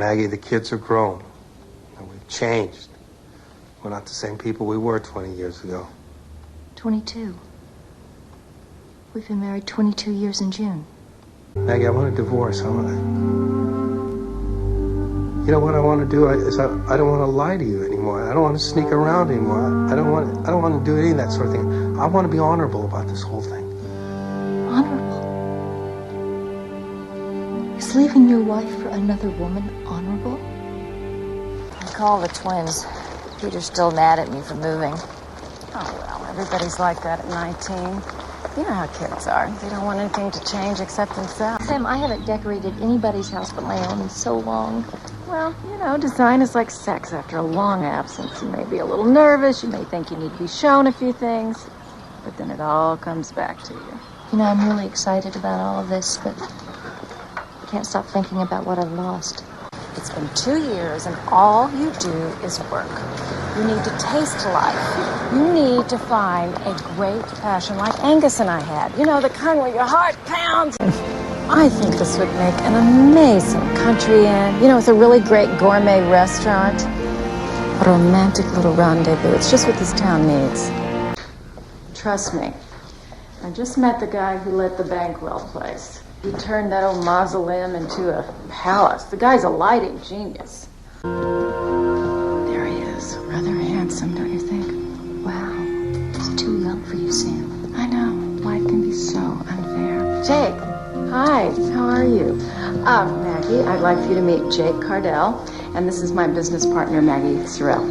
Maggie, the kids are grown. And we've changed. We're not the same people we were 20 years ago. 22. We've been married 22 years in June. Maggie, I want a divorce. You know what I want to do? I don't want to lie to you anymore. I don't want to sneak around anymore. I don't want to do any of that sort of thing. I want to be honorable about this whole thing. Honorable? Is leaving your wife for another woman honorable? I called the twins. Peter's still mad at me for moving. Oh, well, everybody's like that at 19. You know how kids are. They don't want anything to change except themselves. Sam, I haven't decorated anybody's house but my own in so long. Well, you know, design is like sex after a long absence. You may be a little nervous. You may think you need to be shown a few things. But then it all comes back to you. You know, I'm really excited about all of this, but I can't stop thinking about what I've lost. It's been 2 years, and all you do is work. You need to taste life. You need to find a great passion like Angus and I had. You know, the kind where your heart pounds. I think this would make an amazing country inn. You know, with a really great gourmet restaurant. A romantic little rendezvous. It's just what this town needs. Trust me. I just met the guy who let the Bankwell place. He turned that old mausoleum into a palace. The guy's a lighting genius. There he is. Rather handsome, don't you think? Wow, he's too young for you, Sam. I know. Life can be so unfair. Jake, hi. How are you? Maggie, I'd like for you to meet Jake Cardell. And this is my business partner, Maggie Sorrell.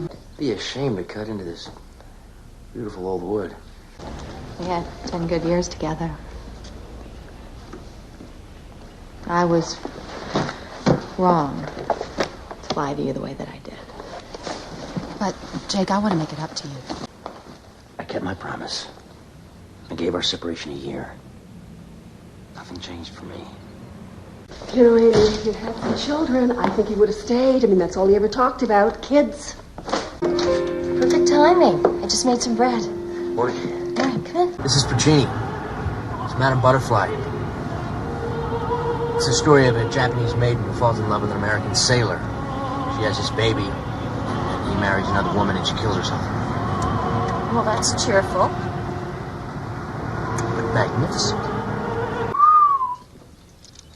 It'd be a shame to cut into this beautiful old wood. We had 10 good years together. I was wrong to lie to you the way that I did. But, Jake, I want to make it up to you. I kept my promise. I gave our separation a year. Nothing changed for me. You know, Amy, if you had some children, I think he would have stayed. I mean, that's all he ever talked about, kids. Perfect timing. I just made some bread. Morning. All right, come in. This is Puccini. It's Madame Butterfly. It's the story of a Japanese maiden who falls in love with an American sailor. She has this baby, and he marries another woman, and she kills herself. Well, that's cheerful. Magnificent.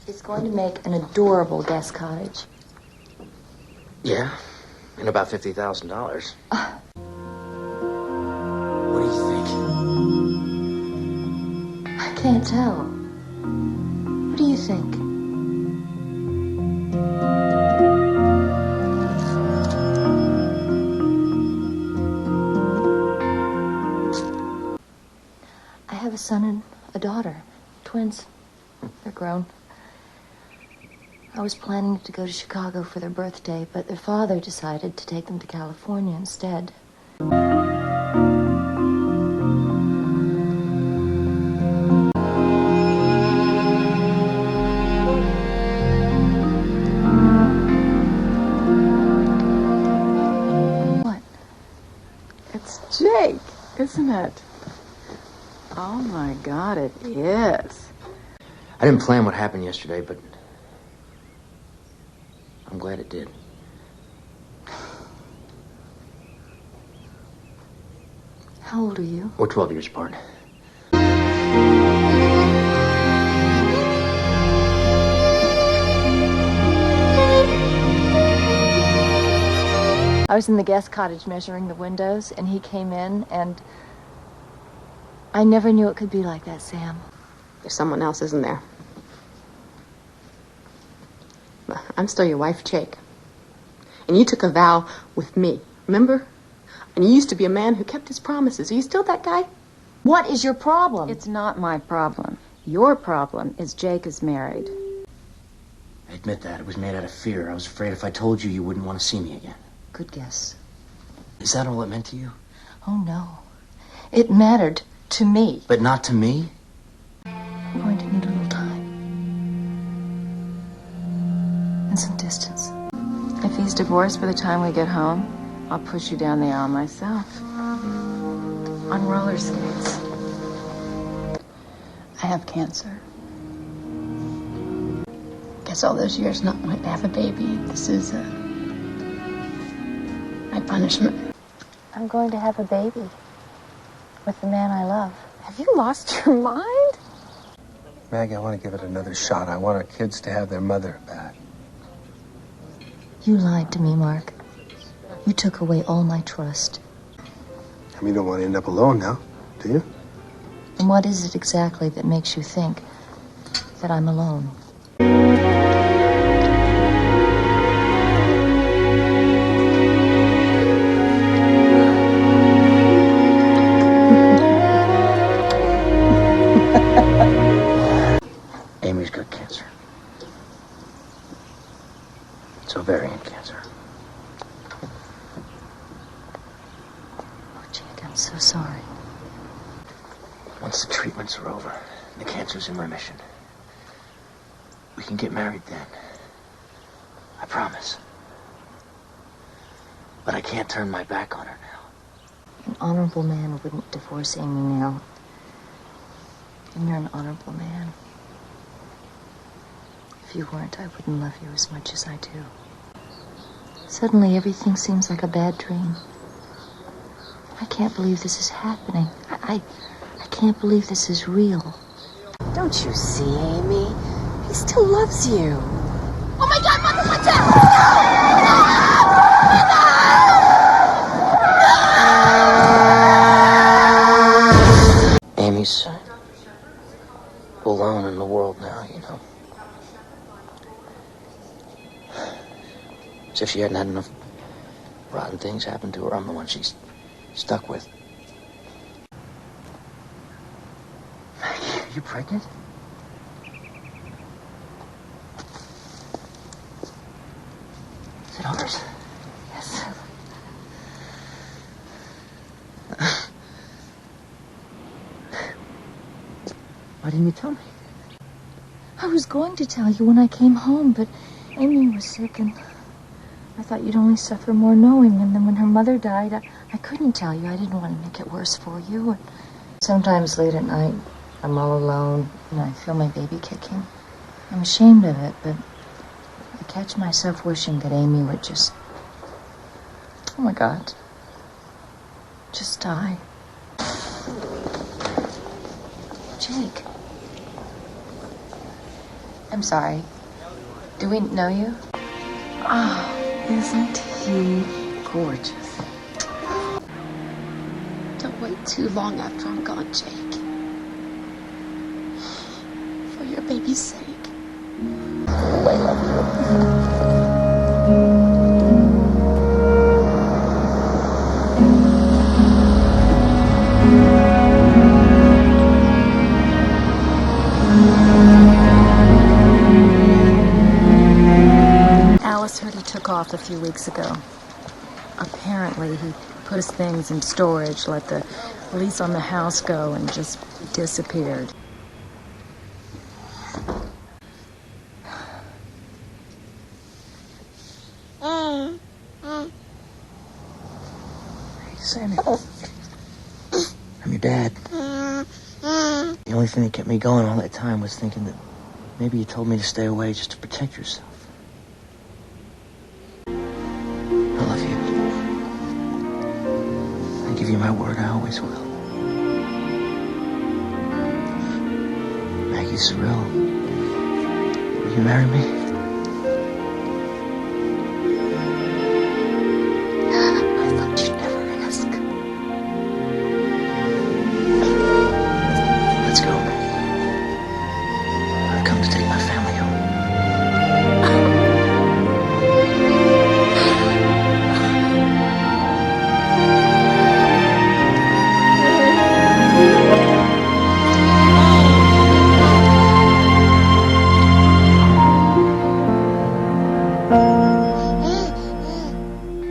It's going to make an adorable guest cottage. Yeah, and about $50,000. What do you think? I can't tell. What do you think? I have a son and a daughter. Twins. They're grown. I was planning to go to Chicago for their birthday, but their father decided to take them to California instead. What? It's Jake, isn't it? Oh, my God, it is. I didn't plan what happened yesterday, but I'm glad it did. How old are you? We're 12 years apart. I was in the guest cottage measuring the windows, and he came in, and I never knew it could be like that, Sam. There's someone else, isn't there? I'm still your wife, Jake. And you took a vow with me, remember? And you used to be a man who kept his promises. Are you still that guy? What is your problem? It's not my problem. Your problem is Jake is married. I admit that. It was made out of fear. I was afraid if I told you, you wouldn't want to see me again. Good guess. Is that all it meant to you? Oh, no. It mattered to me. But not to me? I'm going to need a little time. And some distance. If he's divorced by the time we get home, I'll push you down the aisle myself. On roller skates. I have cancer. guess all those years not wanting to have a baby, this is my punishment. I'm going to have a baby with the man I love. Have you lost your mind? Maggie, I want to give it another shot. I want our kids to have their mother back. You lied to me, Mark. You took away all my trust. I mean, you don't want to end up alone now, do you? And what is it exactly that makes you think that I'm alone? Amy's got cancer. It's ovarian cancer. Oh, Jake, I'm so sorry. Once the treatments are over and the cancer's in remission, we can get married then. I promise. But I can't turn my back on her now. An honorable man wouldn't divorce Amy now. And you're an honorable man. If you weren't, I wouldn't love you as much as I do. Suddenly, everything seems like a bad dream. I can't believe this is happening. I can't believe this is real. Don't you see, Amy? He still loves you. Oh my God, Mother, watch out! Amy's alone in the world now, you know. As if she hadn't had enough rotten things happen to her, I'm the one she's stuck with. Maggie, are you pregnant? Is it ours? Yes. Why didn't you tell me? I was going to tell you when I came home, but Amy was sick and I thought you'd only suffer more knowing. And then when her mother died, I couldn't tell you. I didn't want to make it worse for you. And sometimes late at night, I'm all alone and I feel my baby kicking. I'm ashamed of it, but I catch myself wishing that Amy would just, oh my God, just die. Jake. I'm sorry. Do we know you? Oh, isn't he gorgeous? Don't wait too long after I'm gone, Jake. For your baby's sake. Oh, I love Alice heard he took off a few weeks ago. Apparently, he put his things in storage, let the lease on the house go, and just disappeared. Hey, Sammy. I'm your dad. The only thing that kept me going all that time was thinking that maybe you told me to stay away just to protect yourself. I love you. I give you my word, I always will. Maggie Sorrell, will you marry me?